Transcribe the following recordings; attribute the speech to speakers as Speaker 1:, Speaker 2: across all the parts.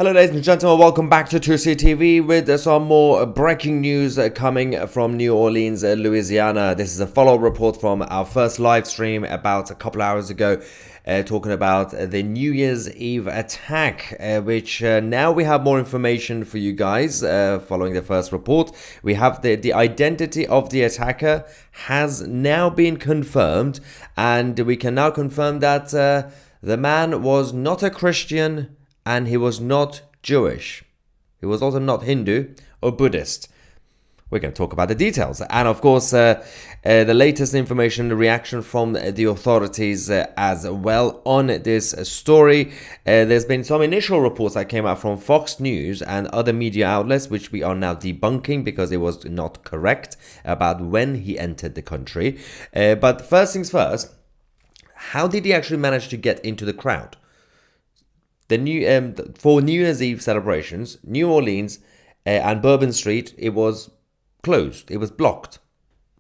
Speaker 1: Hello ladies and gentlemen, welcome back to 2C TV with some more breaking news coming from New Orleans, Louisiana. This is a follow-up report from our first live stream about a couple hours ago, talking about the New Year's Eve attack, which now we have more information for you guys following the first report. We have the identity of the attacker has now been confirmed, and we can now confirm that the man was not a Christian and he was not Jewish. He was also not Hindu or Buddhist. We're going to talk about the details. And of course, the latest information, the reaction from the authorities as well on this story. There's been some initial reports that came out from Fox News and other media outlets, which we are now debunking because it was not correct about when he entered the country. But first things first, how did he actually manage to get into the crowd? For New Year's Eve celebrations, New Orleans and Bourbon Street, it was closed. It was blocked.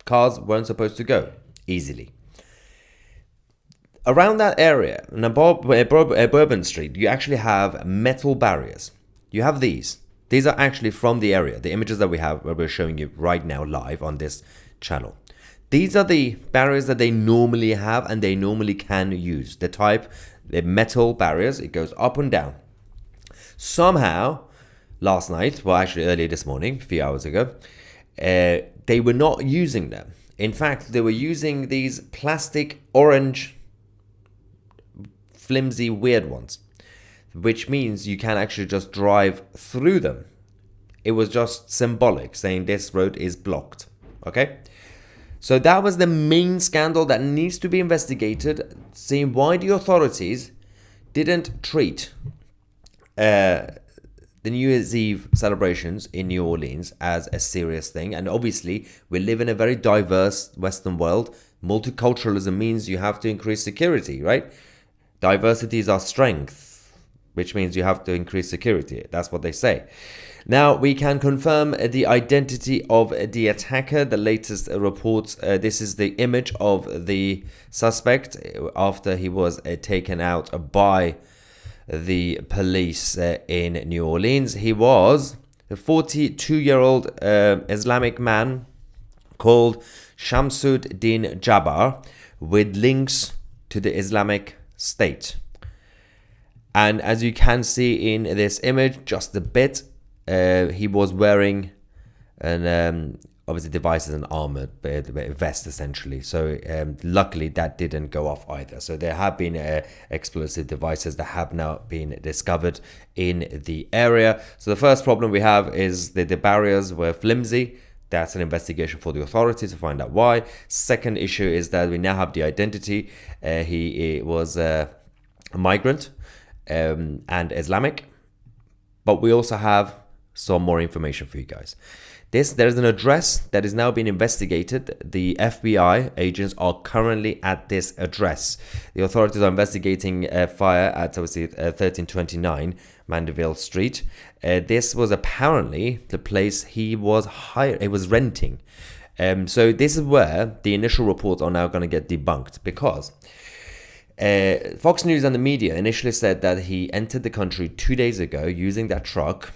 Speaker 1: Cars weren't supposed to go easily. Around that area, Bourbon Street, you actually have metal barriers. You have these. These are actually from the area. The images that we have, we're showing you right now live on this channel. These are the barriers that they normally have and they normally can use. The metal barriers, it goes up and down. Somehow, last night, well actually earlier this morning, a few hours ago, they were not using them. In fact, they were using these plastic orange, flimsy, weird ones, which means you can actually just drive through them. It was just symbolic, saying this road is blocked, okay? So that was the main scandal that needs to be investigated, seeing why the authorities didn't treat the New Year's Eve celebrations in New Orleans as a serious thing. And obviously, we live in a very diverse Western world. Multiculturalism means you have to increase security, right? Diversity is our strength, which means you have to increase security. That's what they say. Now, we can confirm the identity of the attacker. The latest reports, this is the image of the suspect after he was taken out by the police in New Orleans. He was a 42-year-old Islamic man called Shamsuddin Jabbar with links to the Islamic State. And as you can see in this image, just a bit, he was wearing an obviously devices and armored vest essentially. So luckily that didn't go off either. So there have been explosive devices that have now been discovered in the area. So the first problem we have is that the barriers were flimsy. That's an investigation for the authorities to find out why. Second issue is that we now have the identity. He was a migrant and Islamic, but we also have some more information for you guys. There's an address that is now being investigated. The FBI agents are currently at this address. The authorities are investigating a fire at obviously 1329 Mandeville Street. This was apparently the place he was renting. So this is where the initial reports are now going to get debunked, because Fox News and the media initially said that he entered the country 2 days ago using that truck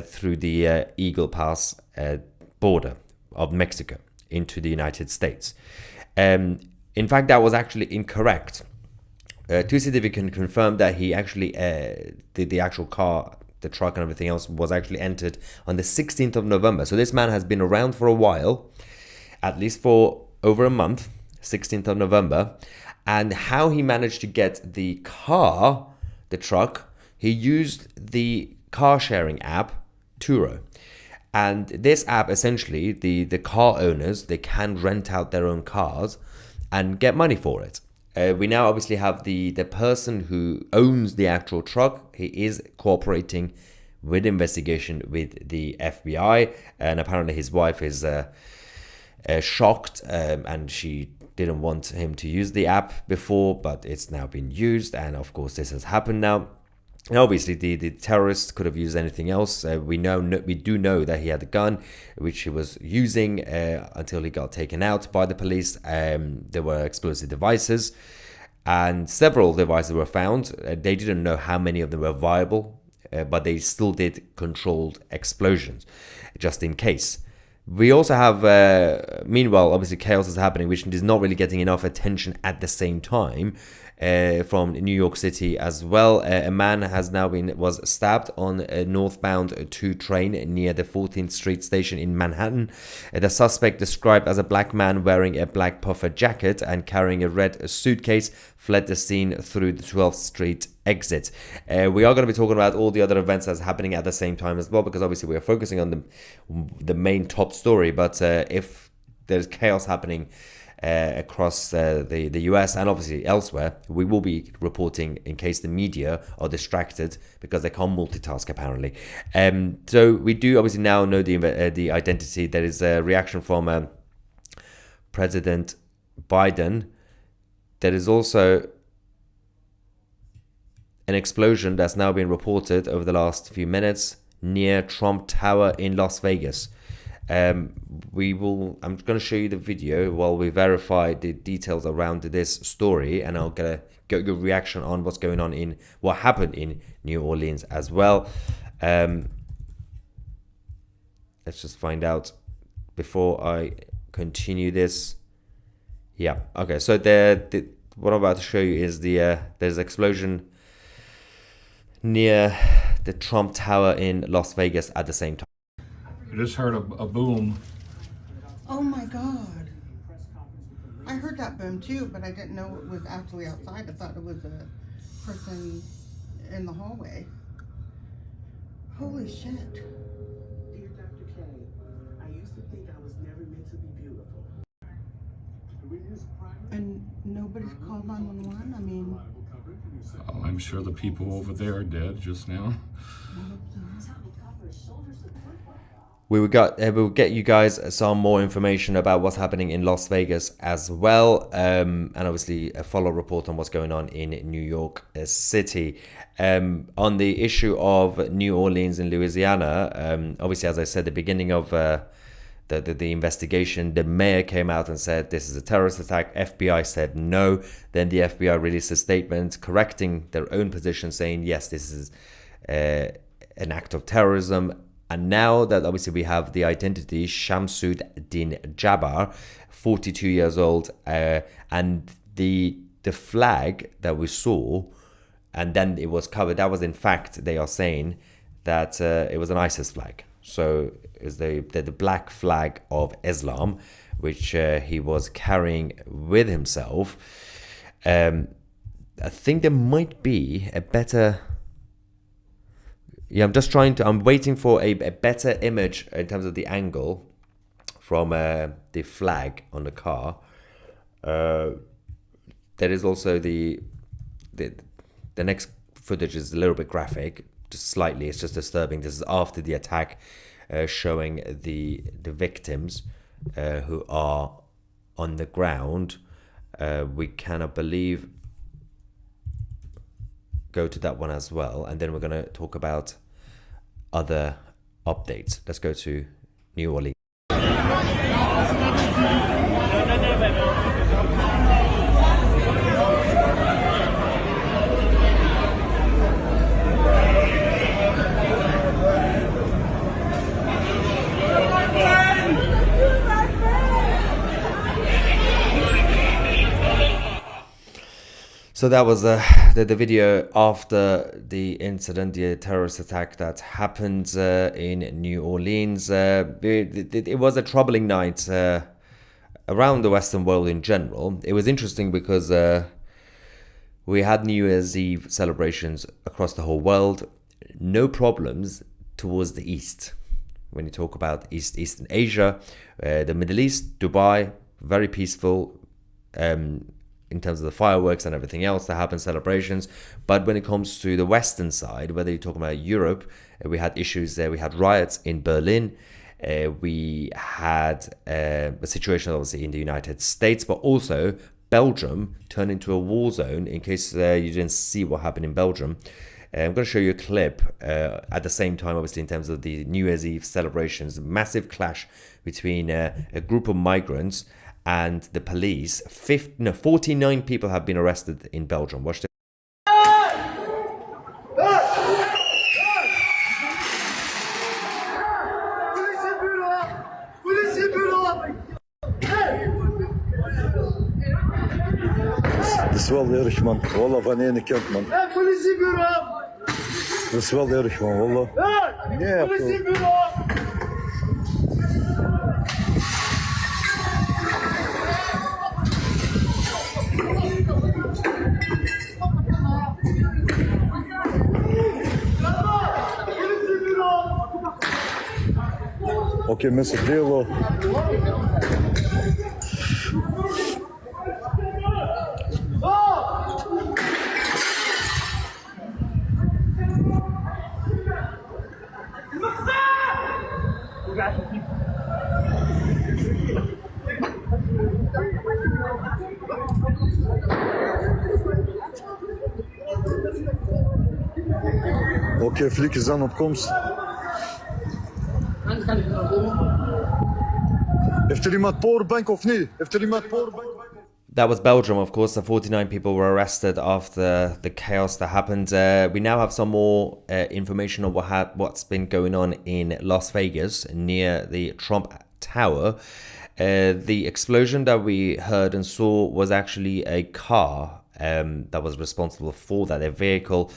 Speaker 1: through the Eagle Pass border of Mexico into the United States. In fact, that was actually incorrect. 2CTV can confirm that he actually, the actual car, the truck and everything else was actually entered on the 16th of November. So this man has been around for a while, at least for over a month, 16th of November. And how he managed to get the car, the truck, he used the car sharing app Turo. And this app, essentially, the car owners, they can rent out their own cars and get money for it. We now obviously have the person who owns the actual truck. He is cooperating with investigation with the FBI, and apparently his wife is shocked, and she didn't want him to use the app before, but it's now been used, and of course this has happened now. And obviously, the terrorists could have used anything else. We do know that he had a gun, which he was using until he got taken out by the police. There were explosive devices, and several devices were found. They didn't know how many of them were viable. but they still did controlled explosions, just in case. We also have, meanwhile, obviously chaos is happening, which is not really getting enough attention at the same time. From New York City as well. A man was stabbed on a northbound 2 train near the 14th Street station in Manhattan. The suspect, described as a black man wearing a black puffer jacket and carrying a red suitcase, fled the scene through the 12th Street exit. We are going to be talking about all the other events that's happening at the same time as well, because obviously we are focusing on the main top story. But if there's chaos happening across the US and obviously elsewhere, we will be reporting in case the media are distracted, because they can't multitask apparently. So we do obviously now know the identity. There is a reaction from President Biden. There is also an explosion that's now been reported over the last few minutes near Trump Tower in Las Vegas. I'm going to show you the video while we verify the details around this story, and I'll get your reaction on what happened in New Orleans as well. Let's just find out before I continue this. Yeah, okay, so what I'm about to show you is there's an explosion near the Trump Tower in Las Vegas at the same time.
Speaker 2: I just heard a boom.
Speaker 3: Oh my God. I heard that boom too, but I didn't know it was actually outside. I thought it was a person in the hallway. Holy shit.
Speaker 4: Dear Dr. K, I used to think I was never meant to be beautiful.
Speaker 3: And nobody's called 911? I mean...
Speaker 2: Oh, I'm sure the people over there are dead just now.
Speaker 3: I hope so.
Speaker 1: We will get you guys some more information about what's happening in Las Vegas as well, and obviously a follow report on what's going on in New York City. On the issue of New Orleans and Louisiana, obviously, as I said, the beginning of the investigation, the mayor came out and said this is a terrorist attack. FBI said no. Then the FBI released a statement correcting their own position, saying yes, this is an act of terrorism. And now that obviously we have the identity, Shamsud Din Jabbar, 42 years old, and the flag that we saw, and then it was covered, that was in fact, they are saying that it was an ISIS flag. So it's the black flag of Islam, which he was carrying with himself. I think there might be a better... Yeah, I'm waiting for a better image in terms of the angle from the flag on the car. There is also the next footage is a little bit graphic, just slightly. It's just disturbing. This is after the attack, showing the victims who are on the ground. We cannot believe. Go to that one as well, and then we're going to talk about other updates. Let's go to New Orleans. So that was the video after the incident, the terrorist attack that happened in New Orleans. It was a troubling night around the Western world in general. It was interesting because we had New Year's Eve celebrations across the whole world. No problems towards the East. When you talk about Eastern Asia, the Middle East, Dubai, very peaceful. In terms of the fireworks and everything else that happens, celebrations. But when it comes to the Western side, whether you're talking about Europe, we had issues there. We had riots in Berlin. We had a situation obviously in the United States, but also Belgium turned into a war zone. In case you didn't see what happened in Belgium, I'm going to show you a clip at the same time, obviously, in terms of the New Year's Eve celebrations. Massive clash between a group of migrants and the police. 49 people have been arrested in Belgium. Watch this.
Speaker 5: Dat is wel erg, man. Wallah, van ene kant, man.
Speaker 6: Hey, politiebureau!
Speaker 5: Dat is wel erg, man. Wallah.
Speaker 6: Hey,
Speaker 5: Nee,
Speaker 6: politiebureau!
Speaker 5: Oké, met z'n delen. Oké, flikken zijn op komst. Heeft er iemand powerbank of niet? Heeft er iemand powerbank?
Speaker 1: That was Belgium, of course. The 49 people were arrested after the chaos that happened. We now have some more information on what's been going on in Las Vegas near the Trump Tower. The explosion that we heard and saw was actually a car that was responsible for that, a vehicle.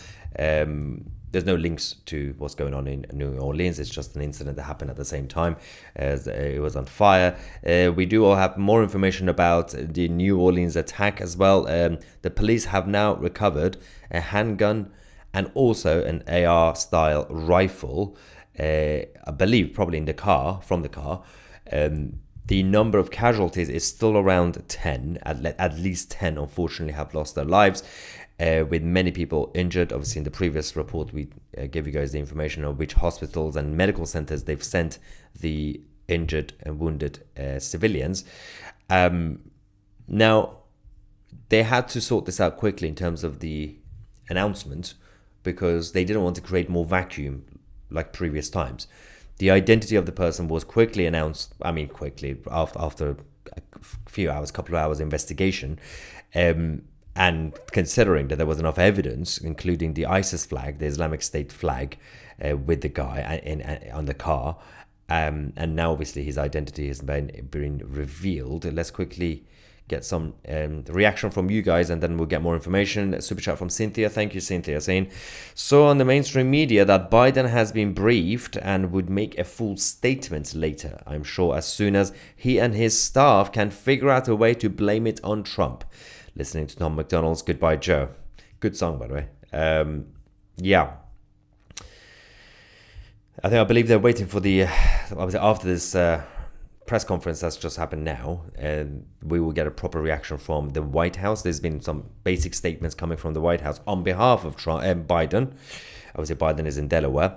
Speaker 1: There's no links to what's going on in New Orleans. It's just an incident that happened at the same time as it was on fire. We do all have more information about the New Orleans attack as well. The police have now recovered a handgun and also an AR-style rifle, I believe probably from the car. The number of casualties is still around 10. At least 10, unfortunately, have lost their lives. With many people injured. Obviously, in the previous report, we gave you guys the information of which hospitals and medical centers they've sent the injured and wounded civilians. Now, they had to sort this out quickly in terms of the announcement because they didn't want to create more vacuum like previous times. The identity of the person was quickly announced, after a few hours, couple of hours investigation. And considering that there was enough evidence, including the ISIS flag, the Islamic State flag, with the guy on the car, and now obviously his identity has been revealed. Let's quickly get some reaction from you guys, and then we'll get more information. Super chat from Cynthia. Thank you, Cynthia, saying, saw on the mainstream media that Biden has been briefed and would make a full statement later. I'm sure as soon as he and his staff can figure out a way to blame it on Trump. Listening to Tom McDonald's Goodbye Joe. Good song, by the way. Yeah. I believe they're waiting for after this press conference that's just happened now, and we will get a proper reaction from the White House. There's been some basic statements coming from the White House on behalf of Biden. Obviously, Biden is in Delaware.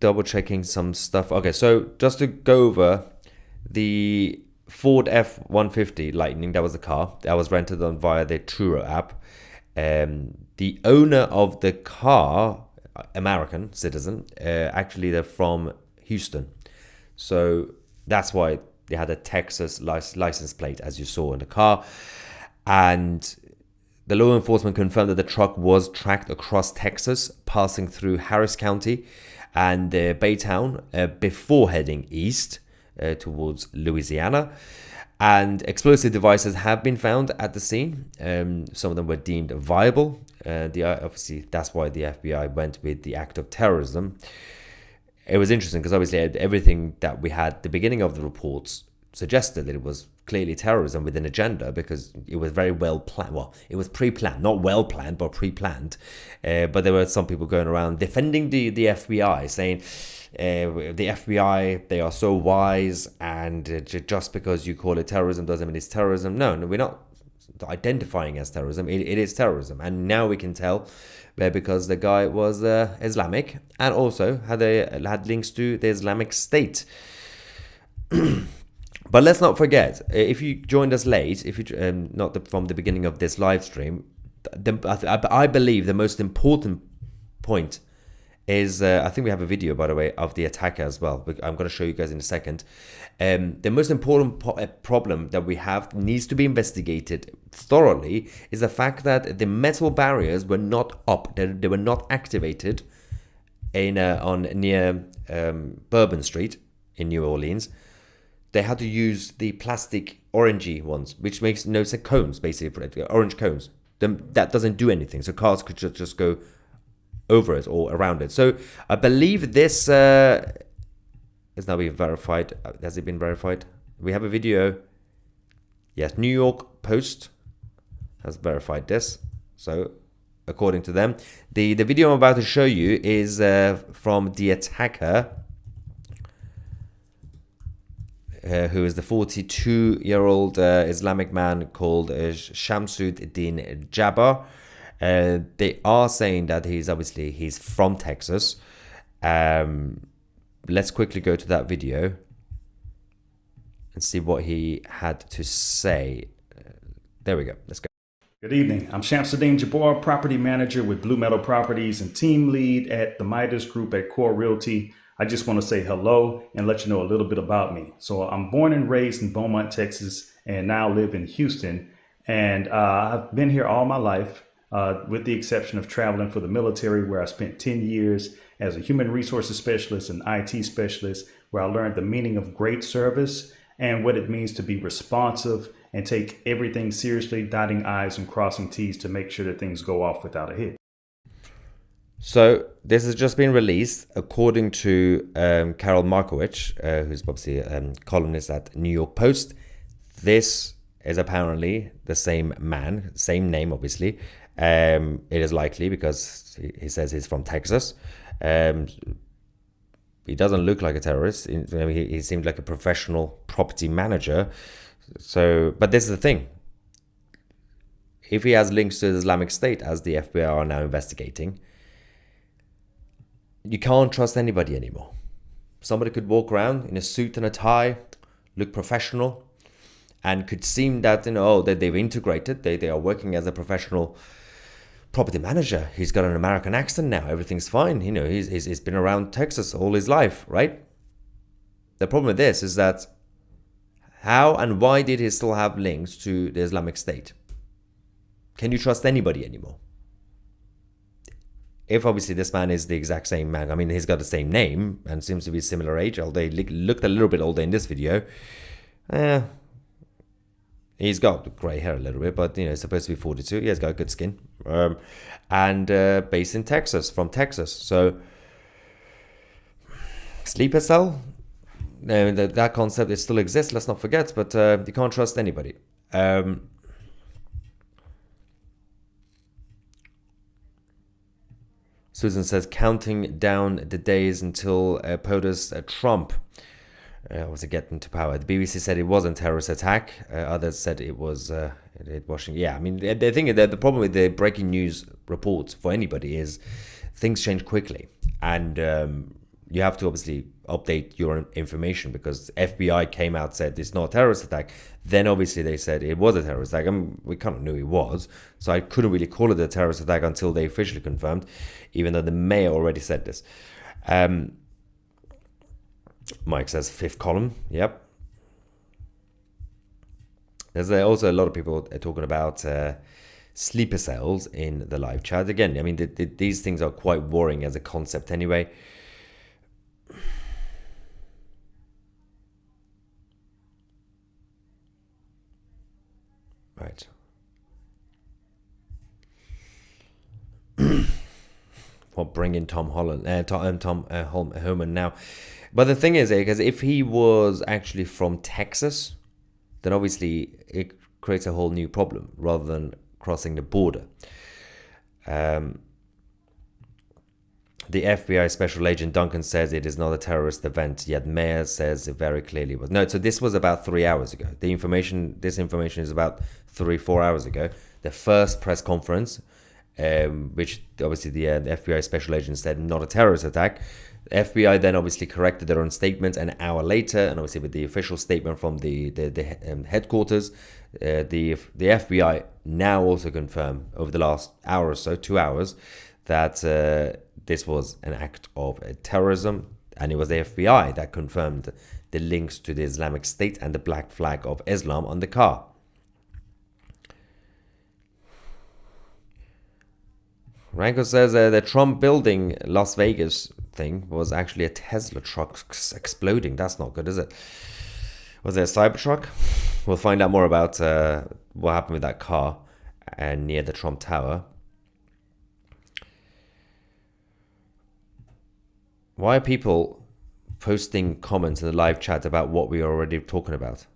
Speaker 1: Double checking some stuff. Okay, so just to go over the Ford F-150 Lightning, that was the car that was rented on via the Turo app. The owner of the car, American citizen, actually they're from Houston, so that's why they had a Texas license plate, as you saw in the car. And the law enforcement confirmed that the truck was tracked across Texas, passing through Harris County and Baytown before heading east towards Louisiana. And explosive devices have been found at the scene. Some of them were deemed viable. Obviously, that's why the FBI went with the act of terrorism. It was interesting because obviously everything that we had at the beginning of the reports suggested that it was clearly terrorism with an agenda, because it was very well planned. Well, it was pre-planned, not well planned, but pre-planned. But there were some people going around defending the FBI, saying, the FBI, they are so wise, and just because you call it terrorism doesn't mean it's terrorism. No, we're not identifying as terrorism. It is terrorism. And now we can tell because the guy was Islamic and also had links to the Islamic State. But let's not forget, if you joined us late, if you from the beginning of this live stream, I believe the most important point is, I think we have a video, by the way, of the attacker as well. I'm going to show you guys in a second. The most important problem that we have needs to be investigated thoroughly is the fact that the metal barriers were not up. They were not activated near Bourbon Street in New Orleans they had to use the plastic orangey ones, which makes no sense. Cones, basically, orange cones. That doesn't do anything. So cars could just go over it or around it. So I believe this is now being verified. Has it been verified? We have a video. Yes, New York Post has verified this. So according to them, the video I'm about to show you is from the attacker, who is the 42-year-old Islamic man called Shamsuddin Jabbar. They are saying that he's from Texas. Let's quickly go to that video and see what he had to say. There we go. Let's go.
Speaker 7: Good evening. I'm Shamsuddin Jabbar, property manager with Blue Meadow Properties and team lead at the Midas Group at Core Realty. I just want to say hello and let you know a little bit about me. So I'm born and raised in Beaumont, Texas, and now live in Houston. And I've been here all my life, with the exception of traveling for the military, where I spent 10 years as a human resources specialist and IT specialist, where I learned the meaning of great service and what it means to be responsive and take everything seriously, dotting I's and crossing T's to make sure that things go off without a hit.
Speaker 1: So this has just been released according to Carol Markowitz, who's obviously a columnist at New York Post. This is apparently the same man, same name, obviously. It is likely because he says he's from Texas. He doesn't look like a terrorist. He seemed like a professional property manager. So, but this is the thing. If he has links to the Islamic State, as the FBI are now investigating, you can't trust anybody anymore. Somebody could walk around in a suit and a tie, look professional, and could seem that, that they've integrated. They are working as a professional property manager. He's got an American accent now. Everything's fine. He's been around Texas all his life, right? The problem with this is that how and why did he still have links to the Islamic State? Can you trust anybody anymore? If obviously this man is the exact same man, I mean, he's got the same name and seems to be similar age, although he looked a little bit older in this video. He's got grey hair a little bit, but he's supposed to be 42. He has got good skin. And based in Texas, from Texas. So, sleeper cell, that concept, it still exists, let's not forget, but you can't trust anybody. Susan says, counting down the days until POTUS Trump was getting to power. The BBC said it wasn't a terrorist attack. Others said it was Washington. Yeah, I mean, the thing is that the problem with the breaking news reports for anybody is things change quickly. And you have to obviously update your information, because FBI came out, said it's not a terrorist attack. Then obviously they said it was a terrorist attack. I mean, we kind of knew it was. So I couldn't really call it a terrorist attack until they officially confirmed, even though the mayor already said this. Mike says fifth column. Yep. There's also a lot of people talking about sleeper cells in the live chat. Again, I mean, these things are quite boring as a concept anyway. Right. For bringing Tom Holland, Tom Homan now. But the thing is, because if he was actually from Texas, then obviously it creates a whole new problem rather than crossing the border. The FBI Special Agent Duncan says it is not a terrorist event, yet Mayor says it very clearly was. No, so this was about 3 hours ago. This information is about 3-4 hours ago. The first press conference, which obviously the FBI Special Agent said not a terrorist attack. The FBI then obviously corrected their own statement an hour later, and obviously with the official statement from the headquarters, the FBI now also confirmed over the last hour or so, 2 hours, that this was an act of terrorism, and it was the FBI that confirmed the links to the Islamic State and the black flag of Islam on the car. Ranko says the Trump building Las Vegas thing was actually a Tesla truck exploding. That's not good, is it? Was there a Cybertruck? We'll find out more about what happened with that car near the Trump Tower. Why are people posting comments in the live chat about what we are already talking about?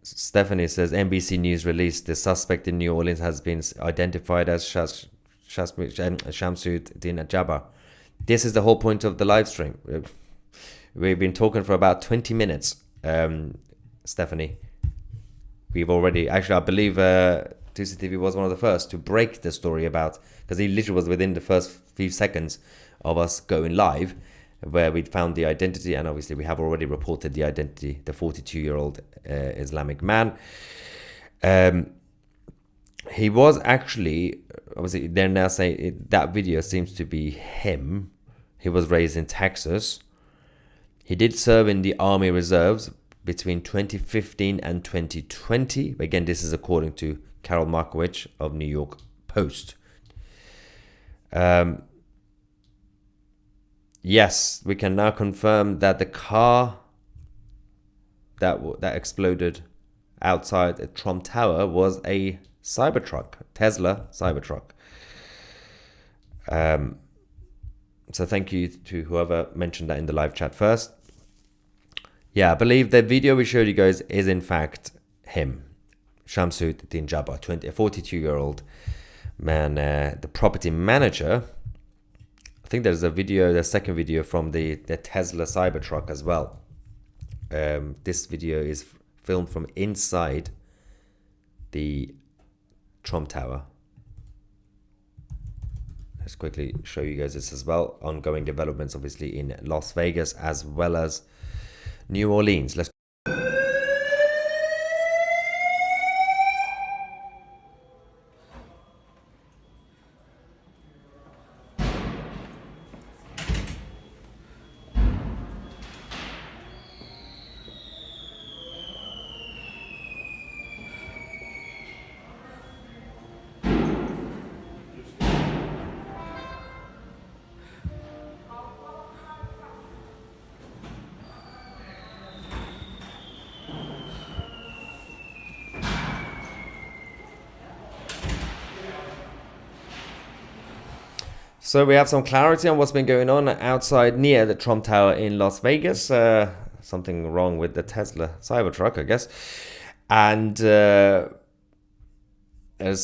Speaker 1: Stephanie says NBC News released the suspect in New Orleans has been identified as Shamsuddin Jabbar. This is the whole point of the live stream. We've been talking for about 20 minutes, Stephanie. We've already, actually, I believe TCTV was one of the first to break the story about, because he literally was within the first few seconds of us going live, where we'd found the identity, and obviously we have already reported the identity, the 42-year-old Islamic man. He was actually, obviously they're now saying that video seems to be him. He was raised in Texas. He did serve in the Army Reserves between 2015 and 2020. Again, this is according to Carol Markowitz of New York Post. Yes, we can now confirm that the car that exploded outside the Trump Tower was a Cybertruck, Tesla Cybertruck. So thank you to whoever mentioned that in the live chat first. Yeah, I believe the video we showed you guys is in fact him, Shamsuddin Jabbar, 42-year-old man, the property manager. I think there's a video, the second video from the Tesla Cybertruck as well. This video is filmed from inside the Trump Tower. Let's quickly show you guys this as well. Ongoing developments, obviously, in Las Vegas as well as New Orleans. Let's So we have some clarity on what's been going on outside near the Trump Tower in Las Vegas. Something wrong with the Tesla Cybertruck, I guess. And there's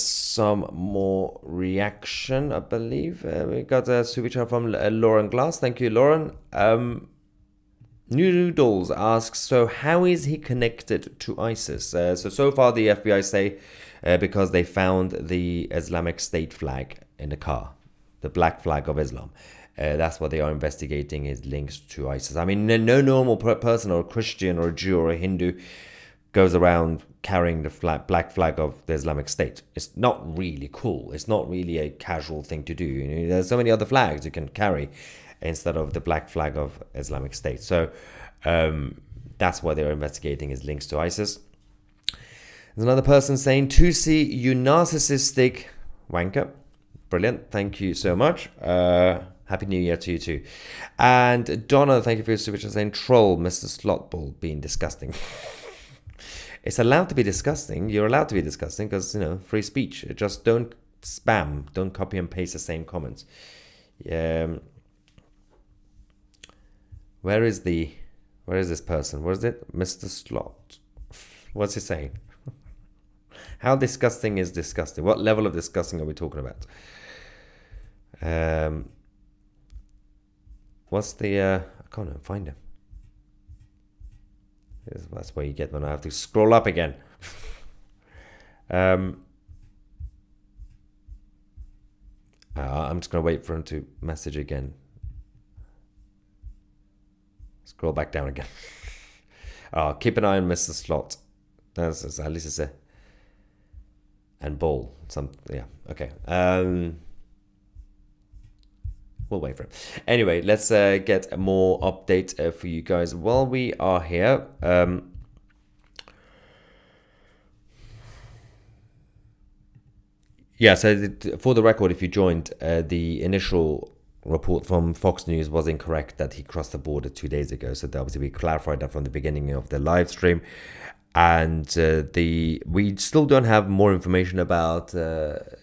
Speaker 1: some more reaction, I believe. We got a super chat from Lauren Glass. Thank you, Lauren. Noodles asks, so how is he connected to ISIS? So far the FBI say because they found the Islamic State flag in the car. The black flag of Islam. That's what they are investigating, his links to ISIS. I mean, no normal person or a Christian or a Jew or a Hindu goes around carrying the black flag of the Islamic State. It's not really cool. It's not really a casual thing to do. You know, there's so many other flags you can carry instead of the black flag of Islamic State. So that's why they're investigating his links to ISIS. There's another person saying, Tusi, you narcissistic wanker. Brilliant. Thank you so much. Happy New Year to you too. And Donna, thank you for your super chat saying, troll Mr. Slotball being disgusting. It's allowed to be disgusting. You're allowed to be disgusting because, you know, free speech. Just don't spam. Don't copy and paste the same comments. Where is this person? What is it? Mr. Slot. What's he saying? How disgusting is disgusting? What level of disgusting are we talking about? What's the I can't even find him. That's where you get when I have to scroll up again. I'm just gonna wait for him to message again. Scroll back down again. Keep an eye on Mr. Slot. That's at least it's a and ball. Yeah. Okay. We'll wait for it. Anyway, let's get more update for you guys while we are here. Yeah, so for the record, if you joined the initial report from Fox News was incorrect, that he crossed the border 2 days ago. So obviously we clarified that from the beginning of the live stream. And we still don't have more information about the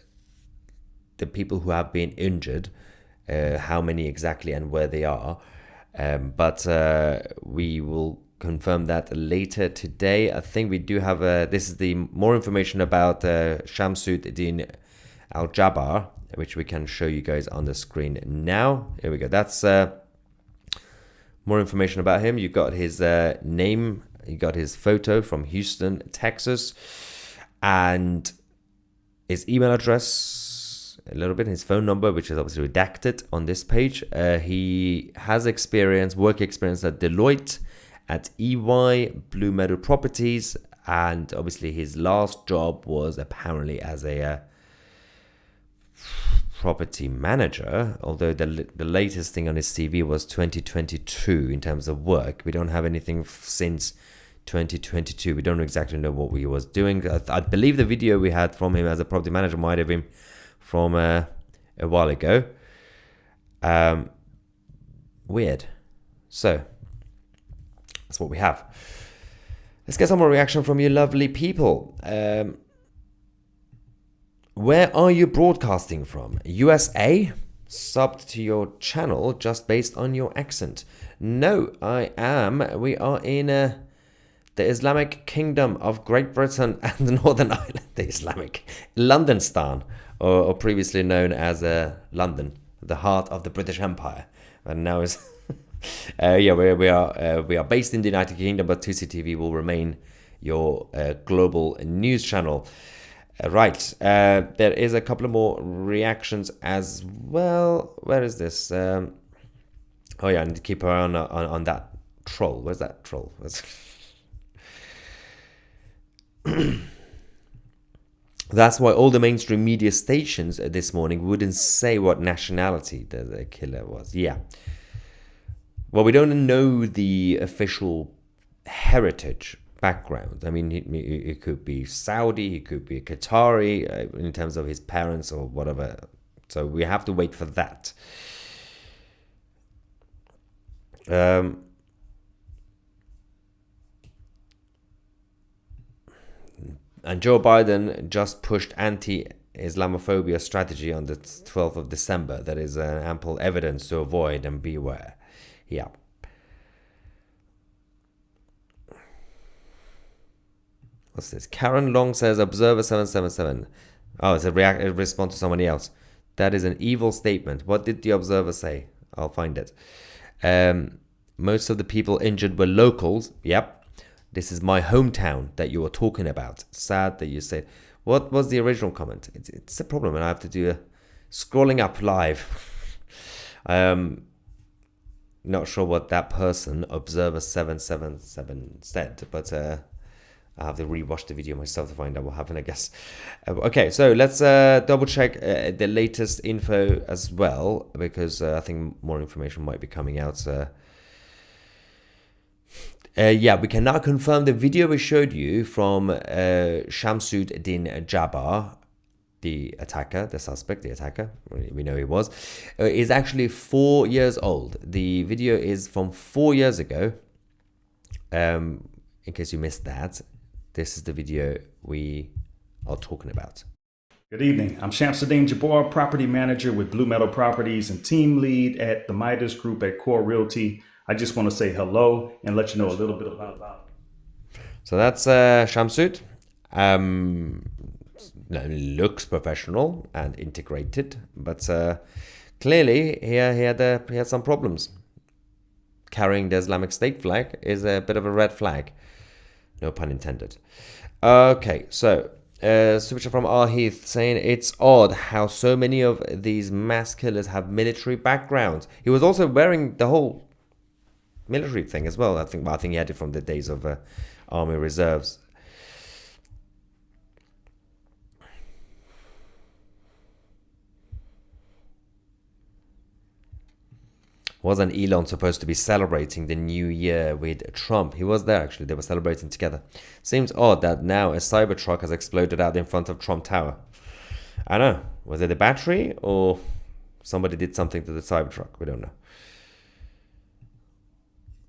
Speaker 1: people who have been injured, how many exactly and where they are. But we will confirm that later today. I think we do have this is the more information about Shamsuddin Al-Jabbar, which we can show you guys on the screen now. Here we go. That's more information about him. You got his name, you got his photo from Houston, Texas, and his email address, a little bit, his phone number, which is obviously redacted on this page. He has work experience at Deloitte, at EY, Blue Meadow Properties, and obviously his last job was apparently as a property manager, although the latest thing on his CV was 2022 in terms of work. We don't have anything since 2022. We don't exactly know what he was doing. I believe the video we had from him as a property manager might have been from a while ago. Weird. So that's what we have. Let's get some more reaction from you lovely people. Where are you broadcasting from? USA? Subbed to your channel just based on your accent. No, I am. We are in the Islamic Kingdom of Great Britain and the Northern Ireland. The Islamic Londonstan, or previously known as London, the heart of the British Empire. And now is we are based in the United Kingdom, but 2CTV will remain your global news channel. Right, there is a couple of more reactions as well. Where is this? Oh yeah, I need to keep her on that troll. Where's that troll? That's why all the mainstream media stations this morning wouldn't say what nationality the killer was. Yeah. Well, we don't know the official heritage background. I mean, he could be Saudi, he could be Qatari in terms of his parents or whatever. So we have to wait for that. And Joe Biden just pushed anti-Islamophobia strategy on the 12th of December. There is ample evidence to avoid and beware. Yeah. What's this? Karen Long says Observer 777. Oh, it's a response to somebody else. That is an evil statement. What did the Observer say? I'll find it. Most of the people injured were locals. Yep. This is my hometown that you were talking about. Sad that you said. What was the original comment? It's a problem, and I have to do scrolling up live. Not sure what that person, Observer 777, said, but I have to rewatch the video myself to find out what happened, I guess. Okay, so let's double check the latest info as well, because I think more information might be coming out. Yeah, we can now confirm the video we showed you from Shamsuddin Jabbar, the attacker, the suspect, the attacker, we know he was, is actually 4 years old. The video is from 4 years ago. In case you missed that, this is the video we are talking about.
Speaker 7: Good evening. I'm Shamsuddin Jabbar, property manager with Blue Meadow Properties and team lead at the Midas Group at Core Realty. I just want to say hello and let you know a little bit about it.
Speaker 1: So that's Shamsud. Looks professional and integrated, but clearly he had some problems. Carrying the Islamic State flag is a bit of a red flag. No pun intended. Okay, so switcher from R. Heath saying it's odd how so many of these mass killers have military backgrounds. He was also wearing the whole military thing as well. I think he had it from the days of Army Reserves. Wasn't Elon supposed to be celebrating the new year with Trump? He was there, actually. They were celebrating together. Seems odd that now a Cybertruck has exploded out in front of Trump Tower. I don't know. Was it a battery or somebody did something to the Cybertruck. We don't know.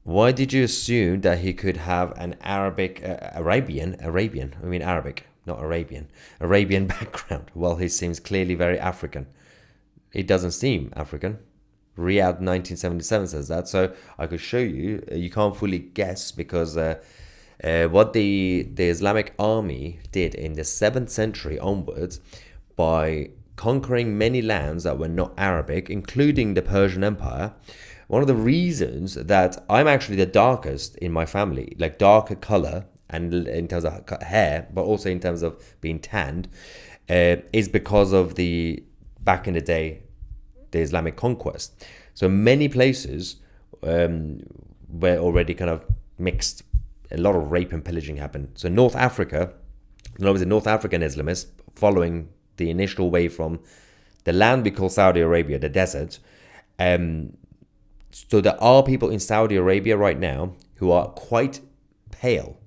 Speaker 1: Why did you assume that he could have an Arabian background? Well, he seems clearly very African. It doesn't seem African. Riyadh 1977 says that, so I could show you. You can't fully guess because what the Islamic army did in the 7th century onwards, by conquering many lands that were not Arabic, including the Persian Empire. One of the reasons that I'm actually the darkest in my family, like darker color, and in terms of hair, but also in terms of being tanned, is because of back in the day, the Islamic conquest. So many places were already kind of mixed. A lot of rape and pillaging happened. So North Africa, there was a North African Islamist following the initial wave from the land we call Saudi Arabia, the desert. So there are people in Saudi Arabia right now who are quite pale,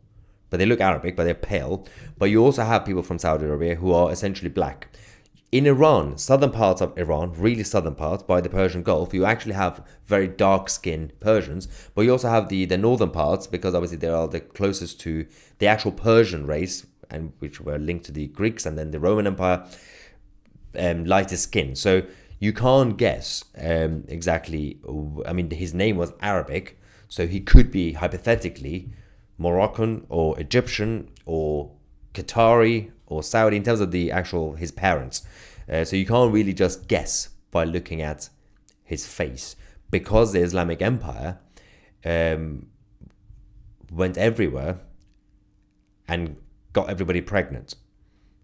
Speaker 1: but they look Arabic, but they're pale. But you also have people from Saudi Arabia who are essentially black. In Iran, southern parts of Iran, really southern parts by the Persian Gulf, you actually have very dark-skinned Persians, but you also have the northern parts, because obviously they are the closest to the actual Persian race, and which were linked to the Greeks and then the Roman Empire, lighter skin. So you can't guess exactly. I mean, his name was Arabic, so he could be hypothetically Moroccan or Egyptian or Qatari or Saudi in terms of his parents. So you can't really just guess by looking at his face, because the Islamic Empire went everywhere and got everybody pregnant.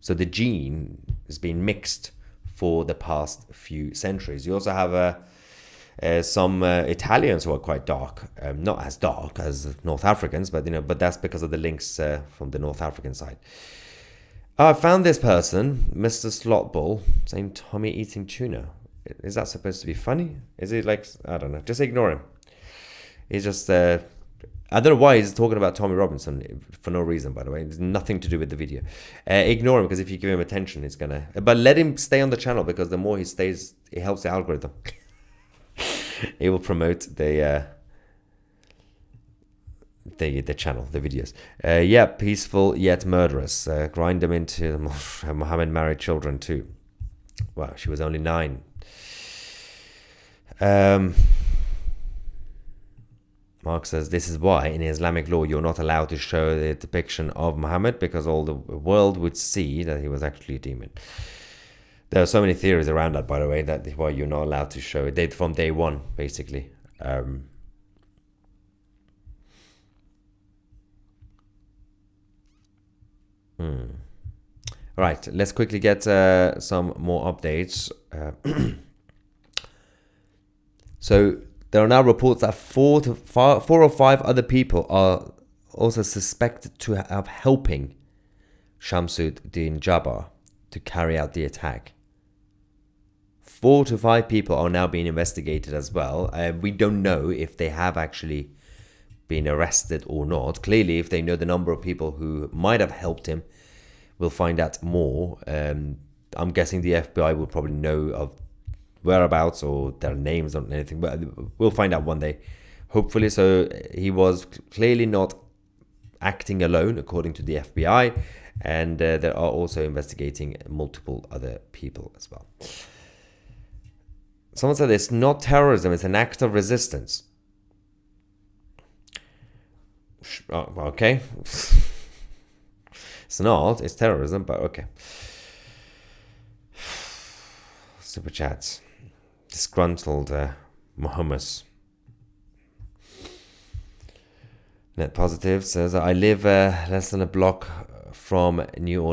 Speaker 1: So the gene has been mixed for the past few centuries. You also have some Italians who are quite dark, not as dark as North Africans, but that's because of the links from the North African side. I found this person, Mr. Slotball, saying Tommy eating tuna. Is that supposed to be funny? Is it like, I don't know, just ignore him. He's just, I don't know why he's talking about Tommy Robinson for no reason, by the way. It's nothing to do with the video. Ignore him, because if you give him attention, it's gonna, but let him stay on the channel, because the more he stays, it helps the algorithm. It will promote the channel, the videos. Yeah, peaceful yet murderous. Grind them into Muhammad married children too. Wow, she was only 9. Mark says, this is why in Islamic law you're not allowed to show the depiction of Muhammad, because all the world would see that he was actually a demon. There are so many theories around that, by the way, that is why you're not allowed to show it from day one, basically. Right, let's quickly get some more updates. So there are now reports that 4 or 5 other people are also suspected to have helping Shamsuddin Jabbar to carry out the attack. 4 to 5 people are now being investigated as well. We don't know if they have actually been arrested or not. Clearly, if they know the number of people who might have helped him, we'll find out more. I'm guessing the FBI will probably know of whereabouts or their names or anything, but we'll find out one day, hopefully. So he was clearly not acting alone, according to the FBI, and they are also investigating multiple other people as well. Someone said it's not terrorism, it's an act of resistance. Okay. It's not, it's terrorism, but okay. Super chats. Disgruntled Muhammad. Net Positive says, I live less than a block from the New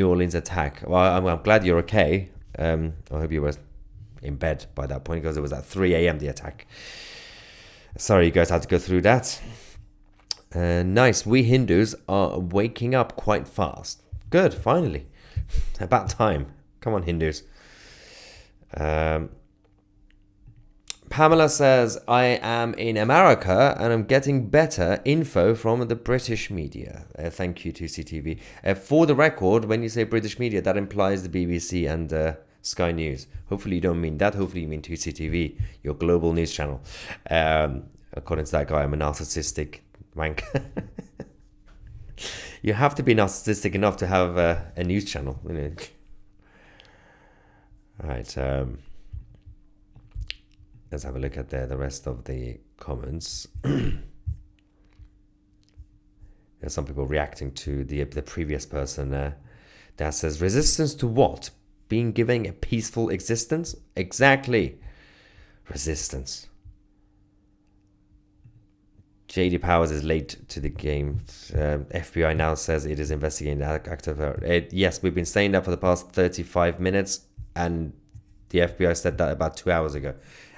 Speaker 1: Orleans attack. Well, I'm glad you're okay. I hope you were in bed by that point, because it was at 3 a.m. the attack. Sorry you guys had to go through that. Nice. We Hindus are waking up quite fast. Good, finally. About time. Come on, Hindus. Pamela says, I am in America and I'm getting better info from the British media. Thank you to CTV. For the record, when you say British media, that implies the BBC and Sky News. Hopefully you don't mean that. Hopefully you mean 2CTV, your global news channel. According to that guy, I'm a narcissistic wank. You have to be narcissistic enough to have a news channel. You know? All right. Let's have a look at the rest of the comments. There's some people reacting to the previous person that says, resistance to what? Being given a peaceful existence? Exactly. Resistance. JD Powers is late to the game. FBI now says it is investigating the act of yes, we've been saying that for the past 35 minutes, and the FBI said that about 2 hours ago,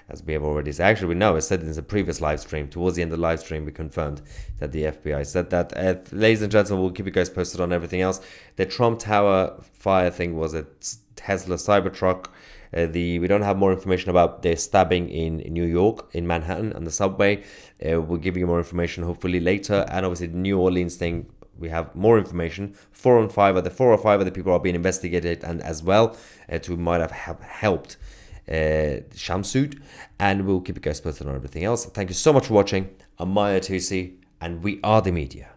Speaker 1: as we have already said. Actually, we know it said in the previous live stream. Towards the end of the live stream, we confirmed that the FBI said that. Ladies and gentlemen, we'll keep you guys posted on everything else. The Trump Tower fire thing was a Tesla Cybertruck. We don't have more information about the stabbing in New York, in Manhattan, on the subway. We'll give you more information hopefully later. And obviously the New Orleans thing, we have more information. 4 or 5 other people are being investigated, and as well who might have helped Shamsud. And we'll keep you guys posted on everything else. Thank you so much for watching. I'm Maya Tusi, and we are the media.